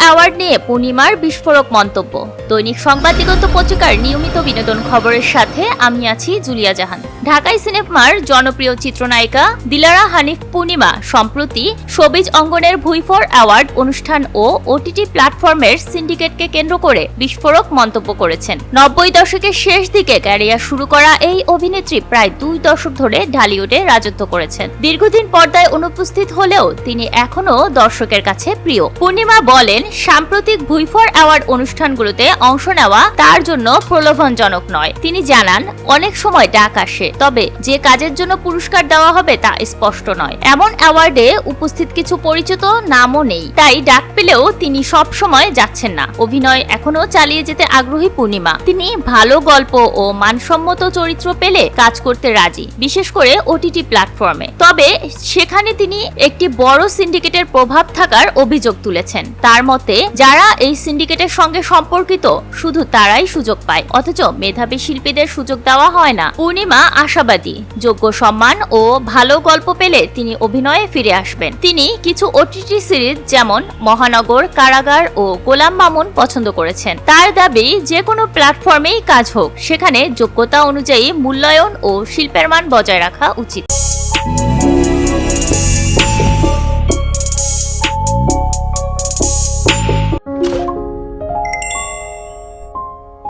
Award নিয়ে পূর্ণিমার বিস্ফোরক মন্তব্য। দৈনিক সংবাদ দিগন্ত পত্রিকার নিয়মিত বিনোদন খবরের সাথে আমি আছি জুলিয়া জাহান। ঢাকাই সিনেমার জনপ্রিয় চিত্রনায়িকা দিলারা হানিফ পূর্ণিমা সম্প্রতি শোবিজ অঙ্গনের ভুঁইফোর অ্যাওয়ার্ড অনুষ্ঠান ও ওটিটি প্ল্যাটফর্মের সিন্ডিকেটকে কেন্দ্র করে বিস্ফোরক মন্তব্য করেছেন। 90 দশকের শেষ দিকে ক্যারিয়ার শুরু করা এই অভিনেত্রী প্রায় 2 দশক ধরে ঢালিউডে রাজত্ব করেছেন। দীর্ঘদিন পর্দায় অনুপস্থিত হলেও তিনি এখনো দর্শকের কাছে প্রিয়। পূর্ণিমা বলেন, সাম্প্রতিক ভুঁইফোর অ্যাওয়ার্ড অনুষ্ঠানগুলোতে অংশ নেওয়া তার জন্য প্রলোভনজনক নয়। তিনি জানান, অনেক সময় ডাক আসে, তবে যে কাজের জন্য পুরস্কার দেওয়া হবে তা স্পষ্ট নয়। এমন অ্যাওয়ার্ডে উপস্থিত কিছু পরিচিত নামও নেই, তাই ডাক পেলেও তিনি সব সময় যাচ্ছেন না। অভিনয় এখনো চালিয়ে যেতে আগ্রহী পূর্ণিমা। তিনি ভালো গল্প ও মানসম্মত চরিত্র পেলে কাজ করতে রাজি, বিশেষ করে ওটিটি প্ল্যাটফর্মে। তবে সেখানে তিনি একটি বড় সিন্ডিকেটের প্রভাব থাকার অভিযোগ তুলেছেন। তার মতে, যারা এই সিন্ডিকেটের সঙ্গে সম্পর্কিত শুধু তারাই সুযোগ পায়, অথচ মেধাবী শিল্পীদের সুযোগ দেওয়া হয় না। পূর্ণিমা আশাবাদী, যোগ্য সম্মান ও ভালো গল্প পেলে তিনি অভিনয়ে ফিরে আসবেন। তিনি কিছু ওটিটি সিরিজ যেমন মহানগর, কারাগার ও গোলাম মামুন পছন্দ করেছেন। তার দাবি, যে কোনো প্ল্যাটফর্মেই কাজ হোক, সেখানে যোগ্যতা অনুযায়ী মূল্যায়ন ও শিল্পের মান বজায় রাখা উচিত।